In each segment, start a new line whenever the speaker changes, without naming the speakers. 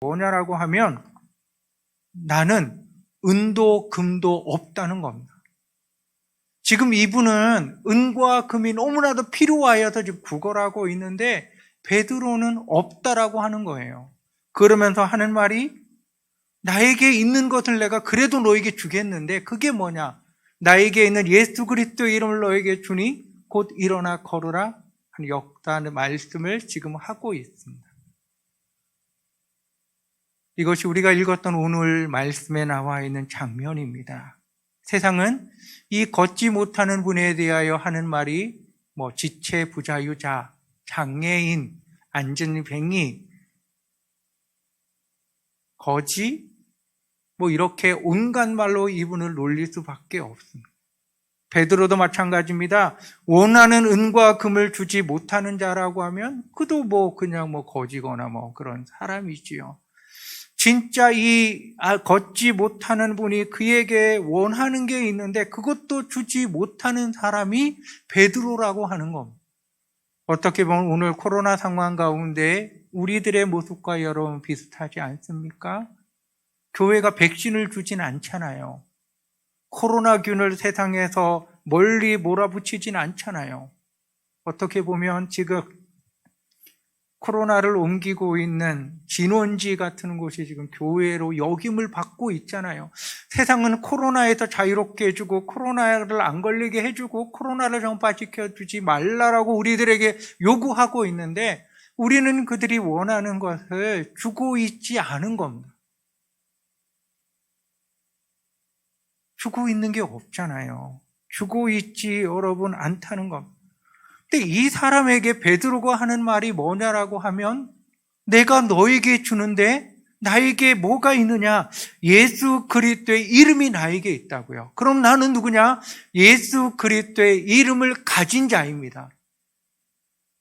뭐냐라고 하면 나는 은도 금도 없다는 겁니다. 지금 이분은 은과 금이 너무나도 필요하여서 지금 구걸하고 있는데 베드로는 없다라고 하는 거예요. 그러면서 하는 말이 나에게 있는 것을 내가 그래도 너에게 주겠는데 그게 뭐냐? 나에게 있는 예수 그리스도의 이름을 너에게 주니 곧 일어나 걸으라 하는 역사의 말씀을 지금 하고 있습니다. 이것이 우리가 읽었던 오늘 말씀에 나와 있는 장면입니다. 세상은 이 걷지 못하는 분에 대하여 하는 말이 지체 부자유자, 장애인, 안전뱅이, 거지 이렇게 온갖 말로 이분을 놀릴 수밖에 없습니다. 베드로도 마찬가지입니다. 원하는 은과 금을 주지 못하는 자라고 하면 그도 그냥 거지거나 그런 사람이지요. 진짜 걷지 못하는 분이 그에게 원하는 게 있는데 그것도 주지 못하는 사람이 베드로라고 하는 겁니다. 어떻게 보면 오늘 코로나 상황 가운데 우리들의 모습과 여러분 비슷하지 않습니까? 교회가 백신을 주진 않잖아요. 코로나균을 세상에서 멀리 몰아붙이진 않잖아요. 어떻게 보면 지금 코로나를 옮기고 있는 진원지 같은 곳이 지금 교회로 역임을 받고 있잖아요. 세상은 코로나에서 자유롭게 해주고 코로나를 안 걸리게 해주고 코로나를 전파시켜주지 말라라고 우리들에게 요구하고 있는데 우리는 그들이 원하는 것을 주고 있지 않은 겁니다. 주고 있는 게 없잖아요. 주고 있지 여러분 않다는 겁니다. 근데 이 사람에게 베드로가 하는 말이 뭐냐라고 하면 내가 너에게 주는데 나에게 뭐가 있느냐? 예수 그리스도의 이름이 나에게 있다고요. 그럼 나는 누구냐? 예수 그리스도의 이름을 가진 자입니다.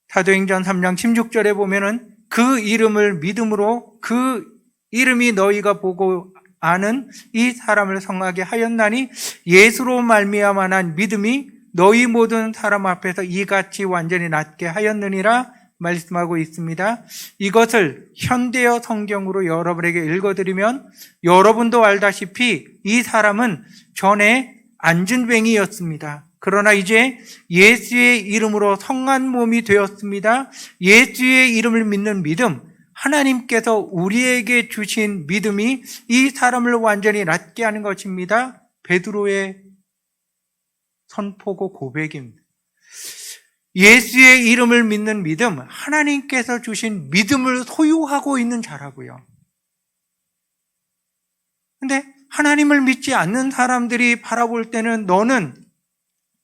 사도행전 3장 16절에 보면은 그 이름을 믿음으로 그 이름이 너희가 보고 아는 이 사람을 성하게 하였나니 예수로 말미암아 난 믿음이 너희 모든 사람 앞에서 이같이 완전히 낫게 하였느니라 말씀하고 있습니다. 이것을 현대어 성경으로 여러분에게 읽어드리면 여러분도 알다시피 이 사람은 전에 안전뱅이였습니다. 그러나 이제 예수의 이름으로 성한 몸이 되었습니다. 예수의 이름을 믿는 믿음, 하나님께서 우리에게 주신 믿음이 이 사람을 완전히 낫게 하는 것입니다. 베드로의 선포고 고백입니다. 예수의 이름을 믿는 믿음, 하나님께서 주신 믿음을 소유하고 있는 자라고요. 근데 하나님을 믿지 않는 사람들이 바라볼 때는 너는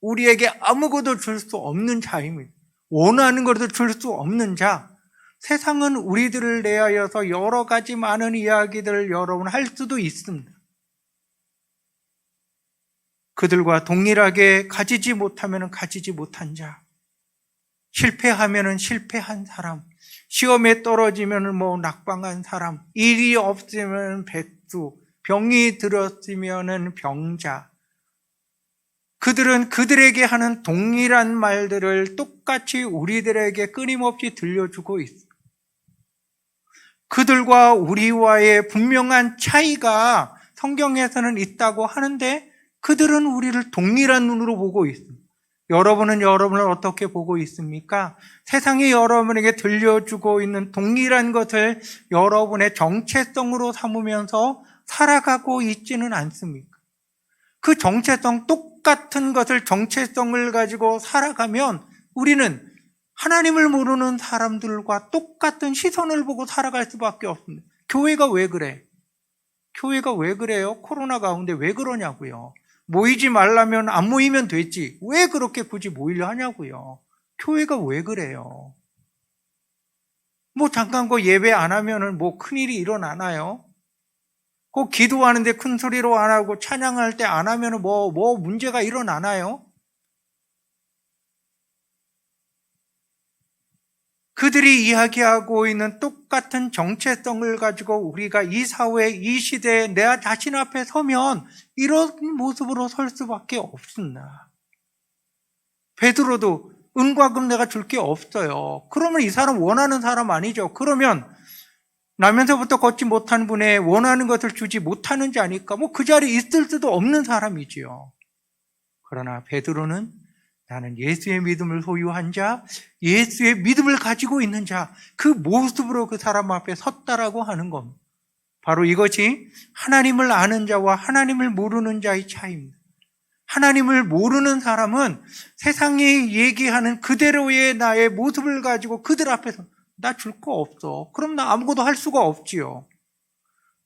우리에게 아무것도 줄 수 없는 자입니다. 원하는 것도 줄 수 없는 자. 세상은 우리들을 대하여서 여러 가지 많은 이야기들을 여러분 할 수도 있습니다. 그들과 동일하게 가지지 못하면 가지지 못한 자, 실패하면 실패한 사람, 시험에 떨어지면 낙방한 사람, 일이 없으면 백수, 병이 들었으면 병자. 그들은 그들에게 하는 동일한 말들을 똑같이 우리들에게 끊임없이 들려주고 있습니다. 그들과 우리와의 분명한 차이가 성경에서는 있다고 하는데 그들은 우리를 동일한 눈으로 보고 있습니다. 여러분은 여러분을 어떻게 보고 있습니까? 세상이 여러분에게 들려주고 있는 동일한 것을 여러분의 정체성으로 삼으면서 살아가고 있지는 않습니까? 그 정체성, 똑같은 것을 정체성을 가지고 살아가면 우리는 하나님을 모르는 사람들과 똑같은 시선을 보고 살아갈 수밖에 없습니다. 교회가 왜 그래? 교회가 왜 그래요? 코로나 가운데 왜 그러냐고요? 모이지 말라면 안 모이면 되지. 왜 그렇게 굳이 모이려 하냐고요? 교회가 왜 그래요? 잠깐 예배 안 하면은 큰일이 일어나나요? 기도하는데 큰 소리로 안 하고 찬양할 때 안 하면은 문제가 일어나나요? 그들이 이야기하고 있는 똑같은 정체성을 가지고 우리가 이 사회, 이 시대에 내 자신 앞에 서면 이런 모습으로 설 수밖에 없습니다. 베드로도 은과 금 내가 줄 게 없어요. 그러면 이 사람 원하는 사람 아니죠. 그러면 나면서부터 걷지 못한 분의 원하는 것을 주지 못하는 자니까 그 자리에 있을 수도 없는 사람이지요. 그러나 베드로는 나는 예수의 믿음을 소유한 자, 예수의 믿음을 가지고 있는 자, 그 모습으로 그 사람 앞에 섰다라고 하는 겁니다. 바로 이것이 하나님을 아는 자와 하나님을 모르는 자의 차이입니다. 하나님을 모르는 사람은 세상이 얘기하는 그대로의 나의 모습을 가지고 그들 앞에서 나 줄 거 없어. 그럼 나 아무것도 할 수가 없지요.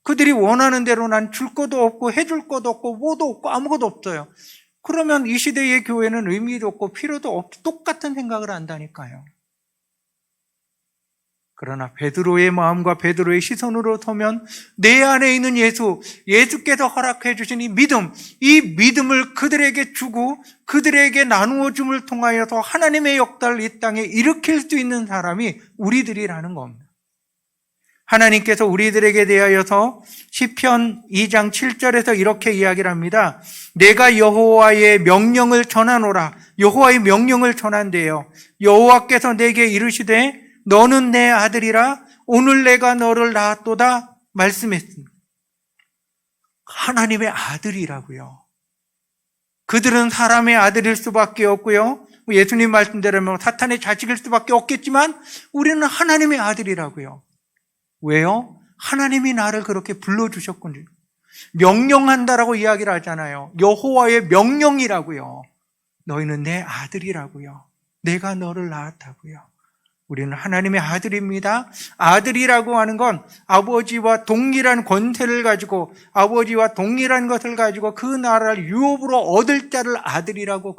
그들이 원하는 대로 난 줄 것도 없고 해줄 것도 없고 뭐도 없고 아무것도 없어요. 그러면 이 시대의 교회는 의미도 없고 필요도 없고 똑같은 생각을 한다니까요. 그러나 베드로의 마음과 베드로의 시선으로 서면 내 안에 있는 예수께서 허락해 주신 이 믿음을 그들에게 주고 그들에게 나누어 줌을 통하여서 하나님의 역사를 이 땅에 일으킬 수 있는 사람이 우리들이라는 겁니다. 하나님께서 우리들에게 대하여서 시편 2장 7절에서 이렇게 이야기를 합니다. 내가 여호와의 명령을 전하노라. 여호와의 명령을 전한대요. 여호와께서 내게 이르시되 너는 내 아들이라 오늘 내가 너를 낳았도다 말씀했습니다. 하나님의 아들이라고요. 그들은 사람의 아들일 수밖에 없고요. 예수님 말씀대로면 사탄의 자식일 수밖에 없겠지만 우리는 하나님의 아들이라고요. 왜요? 하나님이 나를 그렇게 불러주셨군요. 명령한다라고 이야기를 하잖아요. 여호와의 명령이라고요. 너희는 내 아들이라고요. 내가 너를 낳았다고요. 우리는 하나님의 아들입니다. 아들이라고 하는 건 아버지와 동일한 권세를 가지고 아버지와 동일한 것을 가지고 그 나라를 유업으로 얻을 자를 아들이라고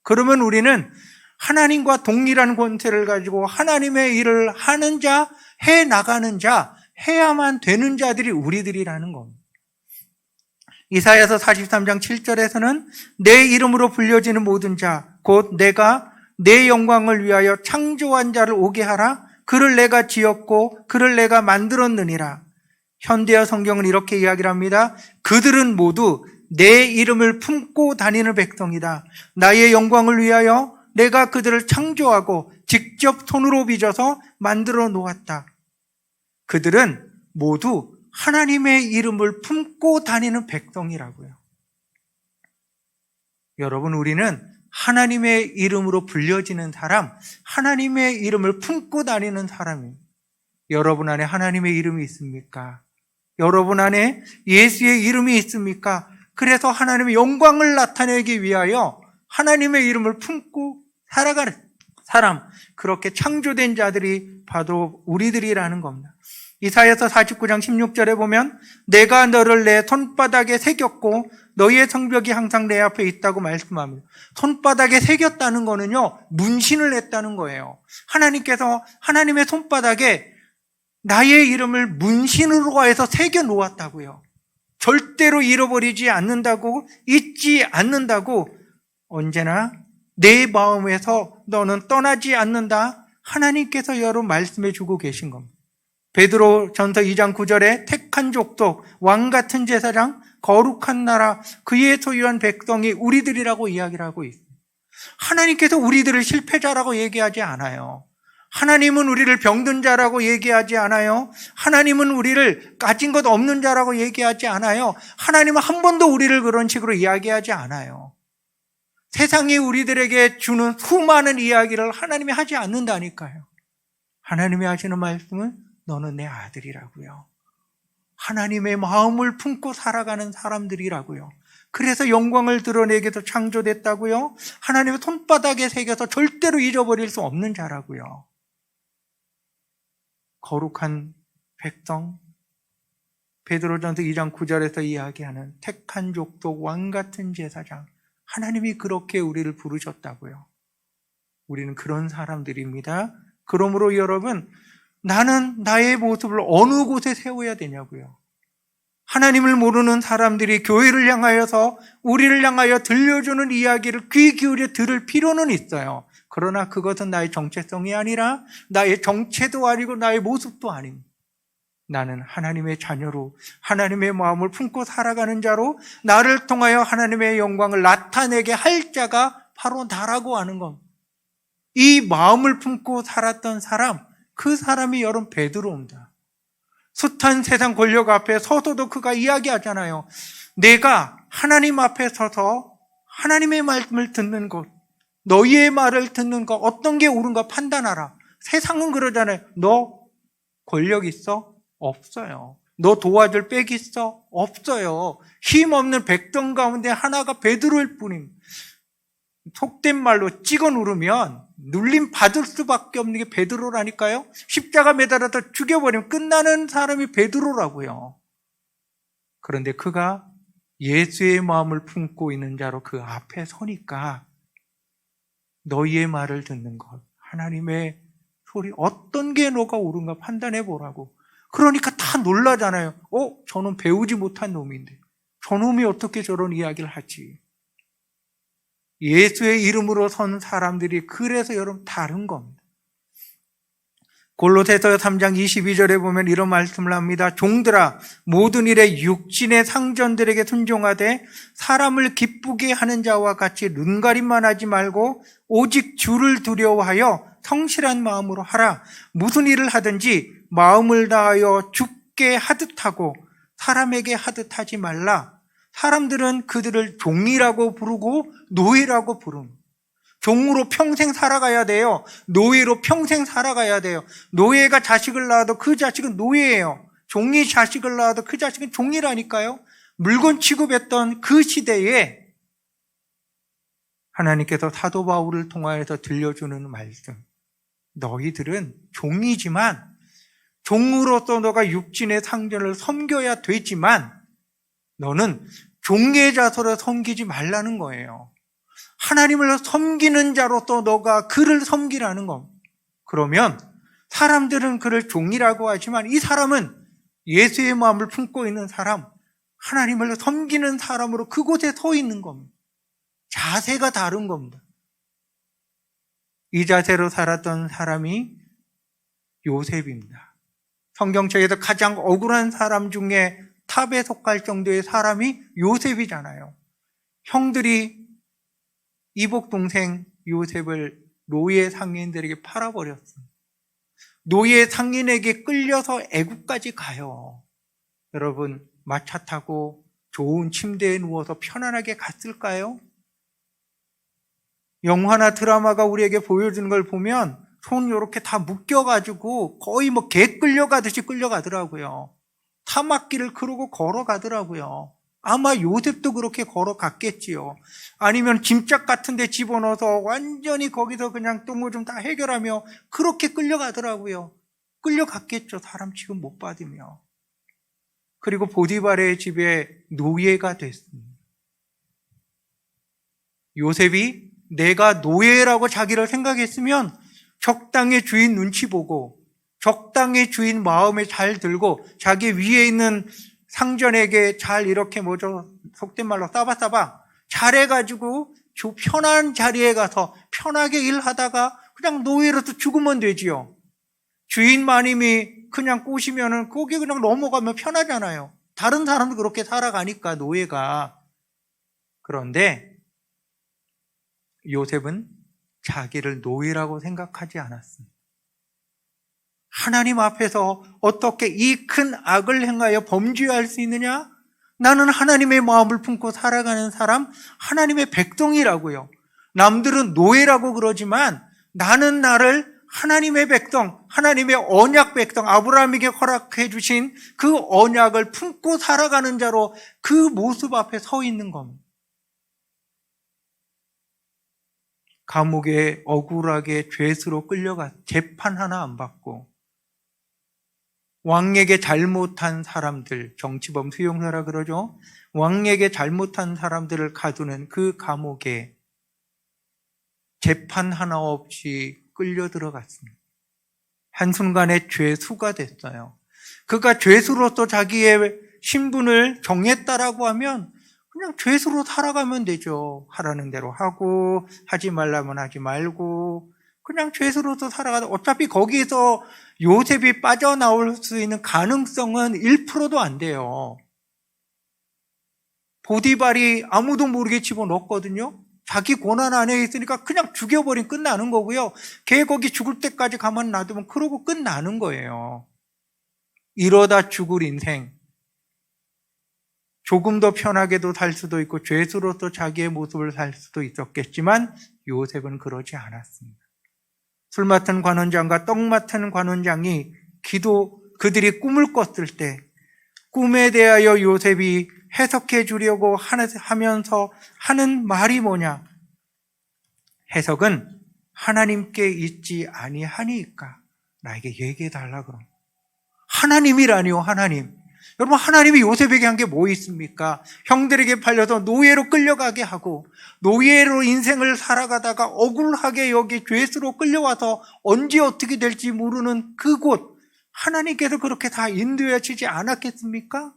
그러면 우리는 하나님과 동일한 권세를 가지고 하나님의 일을 하는 자, 해 나가는 자, 해야만 되는 자들이 우리들이라는 겁니다. 이사야서 43장 7절에서는 내 이름으로 불려지는 모든 자, 곧 내가 내 영광을 위하여 창조한 자를 오게 하라. 그를 내가 지었고 그를 내가 만들었느니라. 현대어 성경은 이렇게 이야기를 합니다. 그들은 모두 내 이름을 품고 다니는 백성이다. 나의 영광을 위하여 내가 그들을 창조하고 직접 손으로 빚어서 만들어 놓았다. 그들은 모두 하나님의 이름을 품고 다니는 백성이라고요. 여러분, 우리는 하나님의 이름으로 불려지는 사람, 하나님의 이름을 품고 다니는 사람입니다. 여러분 안에 하나님의 이름이 있습니까? 여러분 안에 예수의 이름이 있습니까? 그래서 하나님의 영광을 나타내기 위하여 하나님의 이름을 품고 살아가는 사람, 그렇게 창조된 자들이 바로 우리들이라는 겁니다. 이사야서 49장 16절에 보면 내가 너를 내 손바닥에 새겼고 너희의 성벽이 항상 내 앞에 있다고 말씀합니다. 손바닥에 새겼다는 거는요, 문신을 했다는 거예요. 하나님께서 하나님의 손바닥에 나의 이름을 문신으로 해서 새겨 놓았다고요. 절대로 잃어버리지 않는다고, 잊지 않는다고, 언제나 내 마음에서 너는 떠나지 않는다. 하나님께서 여러분 말씀해 주고 계신 겁니다. 베드로 전서 2장 9절에 택한 족속, 왕같은 제사장, 거룩한 나라, 그의 소유한 백성이 우리들이라고 이야기를 하고 있습니다. 하나님께서 우리들을 실패자라고 얘기하지 않아요. 하나님은 우리를 병든 자라고 얘기하지 않아요. 하나님은 우리를 가진 것 없는 자라고 얘기하지 않아요. 하나님은 한 번도 우리를 그런 식으로 이야기하지 않아요. 세상이 우리들에게 주는 수많은 이야기를 하나님이 하지 않는다니까요. 하나님이 하시는 말씀은 너는 내 아들이라고요. 하나님의 마음을 품고 살아가는 사람들이라고요. 그래서 영광을 드러내게도 창조됐다고요. 하나님의 손바닥에 새겨서 절대로 잊어버릴 수 없는 자라고요. 거룩한 백성, 베드로전서 2장 9절에서 이야기하는 택한 족속, 왕같은 제사장, 하나님이 그렇게 우리를 부르셨다고요. 우리는 그런 사람들입니다. 그러므로 여러분, 나는 나의 모습을 어느 곳에 세워야 되냐고요. 하나님을 모르는 사람들이 교회를 향하여서 우리를 향하여 들려주는 이야기를 귀 기울여 들을 필요는 있어요. 그러나 그것은 나의 정체성이 아니라 나의 정체도 아니고 나의 모습도 아닙니다. 나는 하나님의 자녀로 하나님의 마음을 품고 살아가는 자로 나를 통하여 하나님의 영광을 나타내게 할 자가 바로 나라고 하는 겁니다. 이 마음을 품고 살았던 사람, 그 사람이 여러분 베드로입니다. 숱한 세상 권력 앞에 서서도 그가 이야기하잖아요. 내가 하나님 앞에 서서 하나님의 말씀을 듣는 것, 너희의 말을 듣는 것, 어떤 게 옳은가 판단하라. 세상은 그러잖아요. 너 권력 있어? 없어요. 너 도와줄 빽 있어? 없어요. 힘없는 백성 가운데 하나가 베드로일 뿐입니다. 속된 말로 찍어 누르면 눌림 받을 수밖에 없는 게 베드로라니까요. 십자가 매달아서 죽여버리면 끝나는 사람이 베드로라고요. 그런데 그가 예수의 마음을 품고 있는 자로 그 앞에 서니까 너희의 말을 듣는 것, 하나님의 소리, 어떤 게 너가 옳은가 판단해 보라고. 그러니까 다 놀라잖아요. 저는 배우지 못한 놈인데 저놈이 어떻게 저런 이야기를 하지? 예수의 이름으로 선 사람들이 그래서 여러분 다른 겁니다. 골로새서 3장 22절에 보면 이런 말씀을 합니다. 종들아, 모든 일에 육신의 상전들에게 순종하되 사람을 기쁘게 하는 자와 같이 눈가림만 하지 말고 오직 주를 두려워하여 성실한 마음으로 하라. 무슨 일을 하든지 마음을 다하여 주께 하듯 하고 사람에게 하듯 하지 말라. 사람들은 그들을 종이라고 부르고 노예라고 부릅니다. 종으로 평생 살아가야 돼요. 노예로 평생 살아가야 돼요. 노예가 자식을 낳아도 그 자식은 노예예요. 종이 자식을 낳아도 그 자식은 종이라니까요. 물건 취급했던 그 시대에 하나님께서 사도 바울을 통하여서 들려주는 말씀. 너희들은 종이지만 종으로서 너가 육신의 상전을 섬겨야 되지만 너는 종의 자세로 섬기지 말라는 거예요. 하나님을 섬기는 자로서 너가 그를 섬기라는 겁니다. 그러면 사람들은 그를 종이라고 하지만 이 사람은 예수의 마음을 품고 있는 사람, 하나님을 섬기는 사람으로 그곳에 서 있는 겁니다. 자세가 다른 겁니다. 이 자세로 살았던 사람이 요셉입니다. 성경책에서 가장 억울한 사람 중에 탑에 속할 정도의 사람이 요셉이잖아요. 형들이 이복 동생 요셉을 노예 상인들에게 팔아버렸습니다. 노예 상인에게 끌려서 애국까지 가요. 여러분, 마차 타고 좋은 침대에 누워서 편안하게 갔을까요? 영화나 드라마가 우리에게 보여주는 걸 보면 손 이렇게 다 묶여가지고 거의 개 끌려가듯이 끌려가더라고요. 타막길을 그러고 걸어가더라고요. 아마 요셉도 그렇게 걸어갔겠지요. 아니면 짐짝 같은 데 집어넣어서 완전히 거기서 그냥 똥을 좀 다 해결하며 그렇게 끌려가더라고요. 끌려갔겠죠. 사람 취급 못 받으며. 그리고 보디발의 집에 노예가 됐습니다. 요셉이 내가 노예라고 자기를 생각했으면 적당히 주인 눈치 보고 적당히 주인 마음에 잘 들고 자기 위에 있는 상전에게 잘 이렇게 속된 말로 싸바싸바 잘해가지고 편한 자리에 가서 편하게 일하다가 그냥 노예로서 죽으면 되지요. 주인 마님이 그냥 꼬시면은 거기 그냥 넘어가면 편하잖아요. 다른 사람도 그렇게 살아가니까 노예가. 그런데 요셉은 자기를 노예라고 생각하지 않았습니다. 하나님 앞에서 어떻게 이 큰 악을 행하여 범죄할 수 있느냐? 나는 하나님의 마음을 품고 살아가는 사람, 하나님의 백성이라고요. 남들은 노예라고 그러지만 나는 나를 하나님의 백성, 하나님의 언약 백성, 아브라함에게 허락해 주신 그 언약을 품고 살아가는 자로 그 모습 앞에 서 있는 겁니다. 감옥에 억울하게 죄수로 끌려가 재판 하나 안 받고 왕에게 잘못한 사람들, 정치범 수용소라 그러죠. 왕에게 잘못한 사람들을 가두는 그 감옥에 재판 하나 없이 끌려 들어갔습니다. 한순간에 죄수가 됐어요. 그가 죄수로서 자기의 신분을 정했다라고 하면 그냥 죄수로 살아가면 되죠. 하라는 대로 하고 하지 말라면 하지 말고 그냥 죄수로서 살아가다 어차피 거기에서 요셉이 빠져나올 수 있는 가능성은 1%도 안 돼요. 보디발이 아무도 모르게 집어넣었거든요. 자기 고난 안에 있으니까 그냥 죽여버리면 끝나는 거고요. 걔 거기 죽을 때까지 가만 놔두면 그러고 끝나는 거예요. 이러다 죽을 인생, 조금 더 편하게도 살 수도 있고 죄수로서 자기의 모습을 살 수도 있었겠지만 요셉은 그러지 않았습니다. 술 맡은 관원장과 떡 맡은 관원장이 그들이 꿈을 꿨을 때 꿈에 대하여 요셉이 해석해 주려고 하면서 하는 말이 뭐냐? 해석은 하나님께 있지 아니하니까 나에게 얘기해 달라 그럼. 하나님이라니요, 하나님. 여러분, 하나님이 요셉에게 한 게 뭐 있습니까? 형들에게 팔려서 노예로 끌려가게 하고 노예로 인생을 살아가다가 억울하게 여기 죄수로 끌려와서 언제 어떻게 될지 모르는 그곳, 하나님께서 그렇게 다 인도해 주지 않았겠습니까?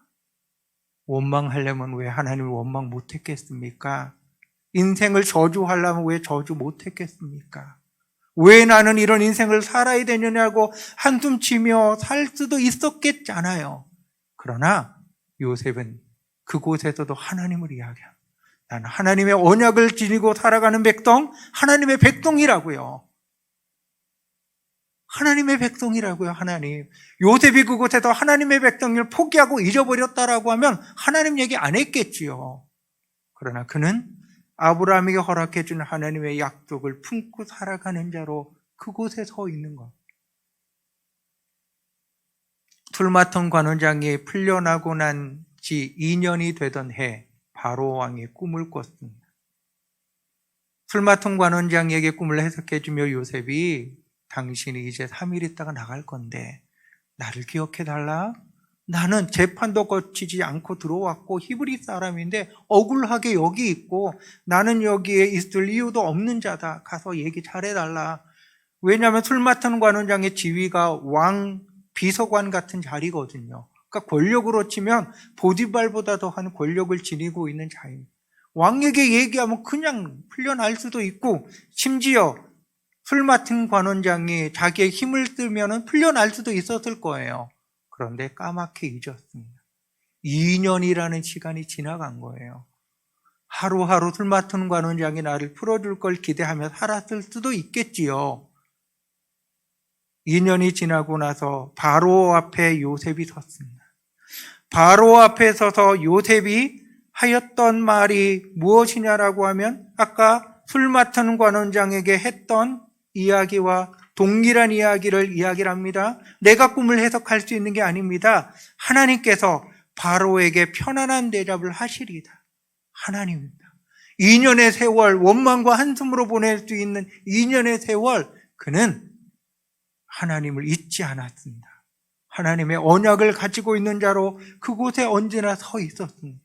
원망하려면 왜 하나님을 원망 못했겠습니까? 인생을 저주하려면 왜 저주 못했겠습니까? 왜 나는 이런 인생을 살아야 되느냐고 한숨 치며 살 수도 있었겠잖아요. 그러나 요셉은 그곳에서도 하나님을 이야기합니다. 나는 하나님의 언약을 지니고 살아가는 백성, 하나님의 백성이라고요. 하나님의 백성이라고요, 하나님. 요셉이 그곳에서 하나님의 백성을 포기하고 잊어버렸다라고 하면 하나님 얘기 안 했겠지요. 그러나 그는 아브라함에게 허락해 준 하나님의 약속을 품고 살아가는 자로 그곳에 서 있는 것. 술 맡은 관원장이 풀려나고 난 지 2년이 되던 해 바로 왕이 꿈을 꿨습니다. 술 맡은 관원장에게 꿈을 해석해 주며 요셉이 당신이 이제 3일 있다가 나갈 건데 나를 기억해 달라. 나는 재판도 거치지 않고 들어왔고 히브리 사람인데 억울하게 여기 있고 나는 여기에 있을 이유도 없는 자다. 가서 얘기 잘해달라. 왜냐하면 술 맡은 관원장의 지위가 왕 비서관 같은 자리거든요. 그러니까 권력으로 치면 보디발보다 더한 권력을 지니고 있는 자입니다. 왕에게 얘기하면 그냥 풀려날 수도 있고 심지어 술 맡은 관원장이 자기의 힘을 쓰면 풀려날 수도 있었을 거예요. 그런데 까맣게 잊었습니다. 2년이라는 시간이 지나간 거예요. 하루하루 술 맡은 관원장이 나를 풀어줄 걸 기대하며 살았을 수도 있겠지요. 2년이 지나고 나서 바로 앞에 요셉이 섰습니다. 바로 앞에 서서 요셉이 하였던 말이 무엇이냐라고 하면 아까 술 맡은 관원장에게 했던 이야기와 동일한 이야기를 합니다. 내가 꿈을 해석할 수 있는 게 아닙니다. 하나님께서 바로에게 편안한 대답을 하시리다. 하나님입니다. 2년의 세월, 원망과 한숨으로 보낼 수 있는 2년의 세월, 그는 하나님을 잊지 않았습니다. 하나님의 언약을 가지고 있는 자로 그곳에 언제나 서 있었습니다.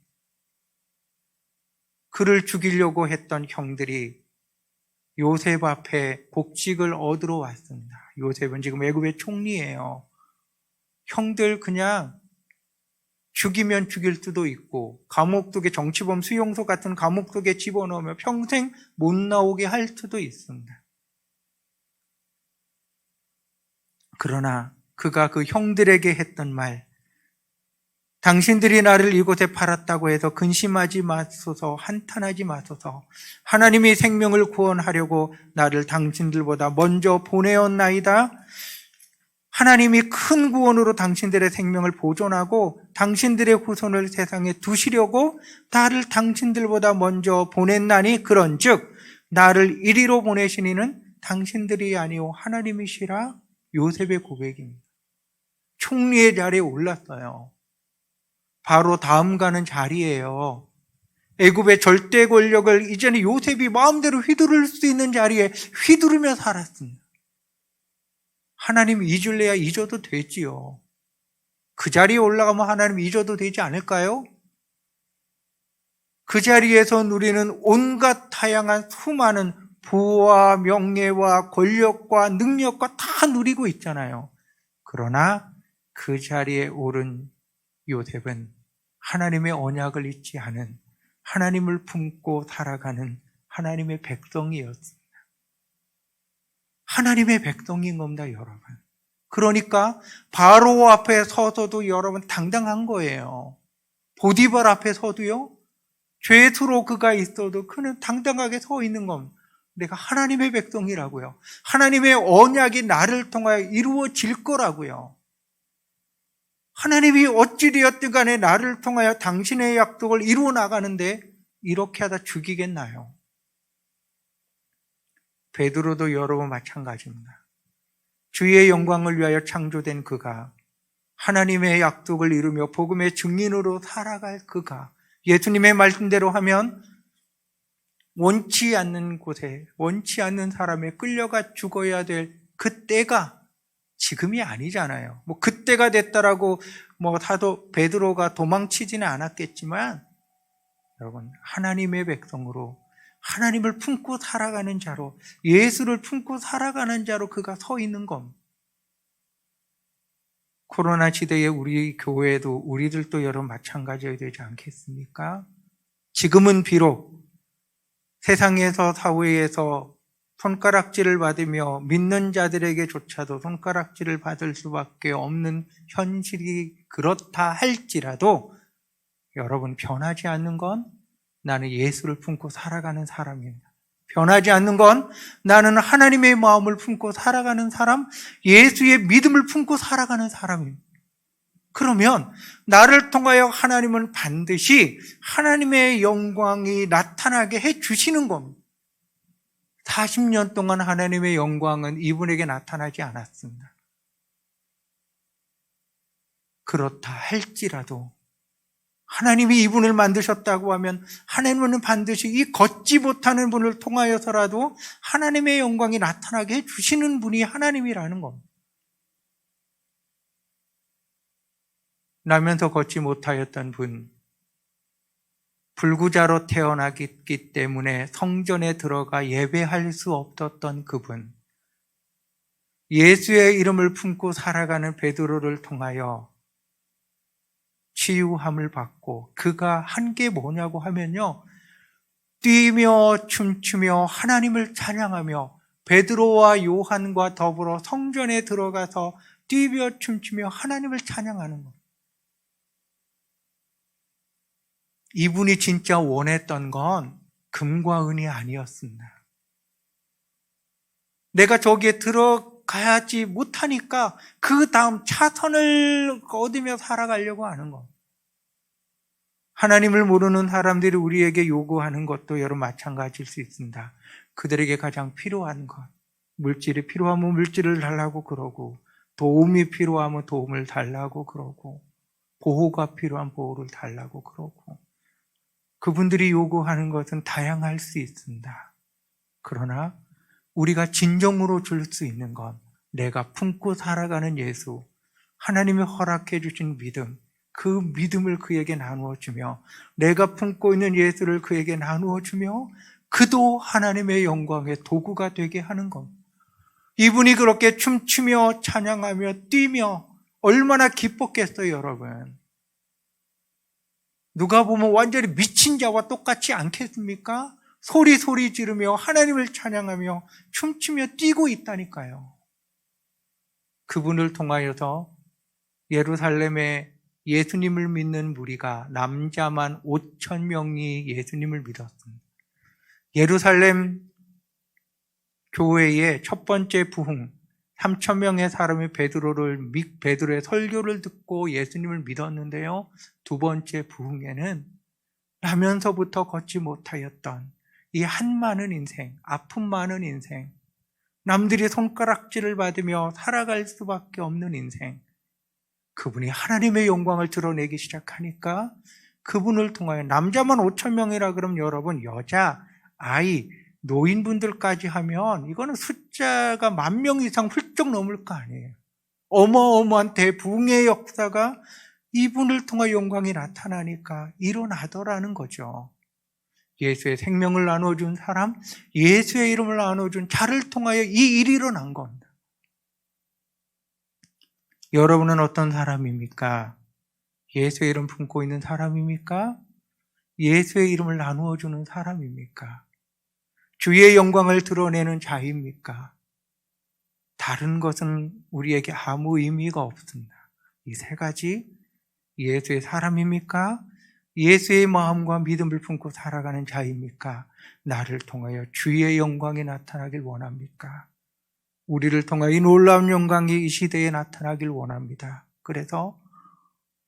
그를 죽이려고 했던 형들이 요셉 앞에 복직을 얻으러 왔습니다. 요셉은 지금 애굽의 총리예요. 형들 그냥 죽이면 죽일 수도 있고 감옥 속에 정치범 수용소 같은 감옥 속에 집어넣으면 평생 못 나오게 할 수도 있습니다. 그러나 그가 그 형들에게 했던 말, 당신들이 나를 이곳에 팔았다고 해서 근심하지 마소서, 한탄하지 마소서. 하나님이 생명을 구원하려고 나를 당신들보다 먼저 보내었나이다. 하나님이 큰 구원으로 당신들의 생명을 보존하고 당신들의 후손을 세상에 두시려고 나를 당신들보다 먼저 보냈나니 그런즉 나를 이리로 보내신 이는 당신들이 아니오 하나님이시라. 요셉의 고백입니다. 총리의 자리에 올랐어요. 바로 다음 가는 자리예요. 애굽의 절대 권력을 이제는 요셉이 마음대로 휘두를 수 있는 자리에 휘두르며 살았습니다. 하나님 잊을래야 잊어도 되지요. 그 자리에 올라가면 하나님 잊어도 되지 않을까요? 그 자리에서 누리는 온갖 다양한 수많은 부와 명예와 권력과 능력과 다 누리고 있잖아요. 그러나 그 자리에 오른 요셉은 하나님의 언약을 잊지 않은 하나님을 품고 살아가는 하나님의 백성이었습니다. 하나님의 백성인 겁니다, 여러분. 그러니까 바로 앞에 서서도 여러분 당당한 거예요. 보디발 앞에 서도요, 죄수로 그가 있어도 그는 당당하게 서 있는 겁니다. 내가 하나님의 백성이라고요. 하나님의 언약이 나를 통하여 이루어질 거라고요. 하나님이 어찌 되었든 간에 나를 통하여 당신의 약속을 이루어 나가는데 이렇게 하다 죽이겠나요? 베드로도 여러분 마찬가지입니다. 주의 영광을 위하여 창조된 그가, 하나님의 약속을 이루며 복음의 증인으로 살아갈 그가, 예수님의 말씀대로 하면 원치 않는 곳에, 원치 않는 사람에 끌려가 죽어야 될 그때가 지금이 아니잖아요. 뭐 그때가 됐다라고 사도 베드로가 도망치지는 않았겠지만, 여러분, 하나님의 백성으로, 하나님을 품고 살아가는 자로, 예수를 품고 살아가는 자로 그가 서 있는 겁니다. 코로나 시대에 우리 교회도, 우리들도 여러분 마찬가지여야 되지 않겠습니까? 지금은 비록 세상에서, 사회에서 손가락질을 받으며 믿는 자들에게조차도 손가락질을 받을 수밖에 없는 현실이 그렇다 할지라도 여러분, 변하지 않는 건 나는 예수를 품고 살아가는 사람입니다. 변하지 않는 건 나는 하나님의 마음을 품고 살아가는 사람, 예수의 믿음을 품고 살아가는 사람입니다. 그러면 나를 통하여 하나님은 반드시 하나님의 영광이 나타나게 해 주시는 겁니다. 40년 동안 하나님의 영광은 이분에게 나타나지 않았습니다. 그렇다 할지라도 하나님이 이분을 만드셨다고 하면 하나님은 반드시 이 걷지 못하는 분을 통하여서라도 하나님의 영광이 나타나게 해주시는 분이 하나님이라는 겁니다. 나면서 걷지 못하였던 분, 불구자로 태어나기 때문에 성전에 들어가 예배할 수 없었던 그분, 예수의 이름을 품고 살아가는 베드로를 통하여 치유함을 받고, 그가 한 게 뭐냐고 하면요, 뛰며 춤추며 하나님을 찬양하며 베드로와 요한과 더불어 성전에 들어가서 뛰며 춤추며 하나님을 찬양하는 것. 이분이 진짜 원했던 건 금과 은이 아니었습니다. 내가 저기에 들어가야지 못하니까 그 다음 차선을 얻으며 살아가려고 하는 것. 하나님을 모르는 사람들이 우리에게 요구하는 것도 여러 마찬가지일 수 있습니다. 그들에게 가장 필요한 것, 물질이 필요하면 물질을 달라고 그러고, 도움이 필요하면 도움을 달라고 그러고, 보호가 필요한 보호를 달라고 그러고, 그분들이 요구하는 것은 다양할 수 있습니다. 그러나 우리가 진정으로 줄 수 있는 건 내가 품고 살아가는 예수, 하나님이 허락해 주신 믿음, 그 믿음을 그에게 나누어 주며, 내가 품고 있는 예수를 그에게 나누어 주며, 그도 하나님의 영광의 도구가 되게 하는 것. 이분이 그렇게 춤추며 찬양하며 뛰며 얼마나 기뻤겠어요, 여러분. 누가 보면 완전히 미친 자와 똑같지 않겠습니까? 소리 지르며 하나님을 찬양하며 춤추며 뛰고 있다니까요. 그분을 통하여서 예루살렘에 예수님을 믿는 무리가, 남자만 5,000명이 예수님을 믿었습니다. 예루살렘 교회의 첫 번째 부흥, 3,000명의 사람이 베드로의 설교를 듣고 예수님을 믿었는데요, 두 번째 부흥에는 나면서부터 걷지 못하였던 이 한 많은 인생, 아픔 많은 인생, 남들이 손가락질을 받으며 살아갈 수밖에 없는 인생, 그분이 하나님의 영광을 드러내기 시작하니까 그분을 통하여, 남자만 5,000명이라 그러면 여러분, 여자, 아이, 노인분들까지 하면 이거는 숫자가 10,000명 이상 훌쩍 넘을 거 아니에요. 어마어마한 대부흥의 역사가 이분을 통해 영광이 나타나니까 일어나더라는 거죠. 예수의 생명을 나눠준 사람, 예수의 이름을 나눠준 자를 통하여 이 일이 일어난 겁니다. 여러분은 어떤 사람입니까? 예수의 이름 품고 있는 사람입니까? 예수의 이름을 나누어주는 사람입니까? 주의 영광을 드러내는 자입니까? 다른 것은 우리에게 아무 의미가 없습니다. 이 세 가지, 예수의 사람입니까? 예수의 마음과 믿음을 품고 살아가는 자입니까? 나를 통하여 주의 영광이 나타나길 원합니까? 우리를 통하여 이 놀라운 영광이 이 시대에 나타나길 원합니다. 그래서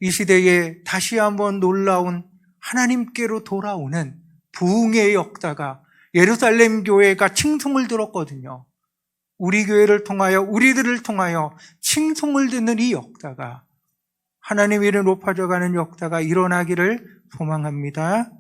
이 시대에 다시 한번 놀라운 하나님께로 돌아오는 부흥의 역사가 예루살렘 교회가 칭송을 들었거든요. 우리 교회를 통하여, 우리들을 통하여 칭송을 듣는 이 역사가, 하나님 이름 높아져가는 역사가 일어나기를 소망합니다.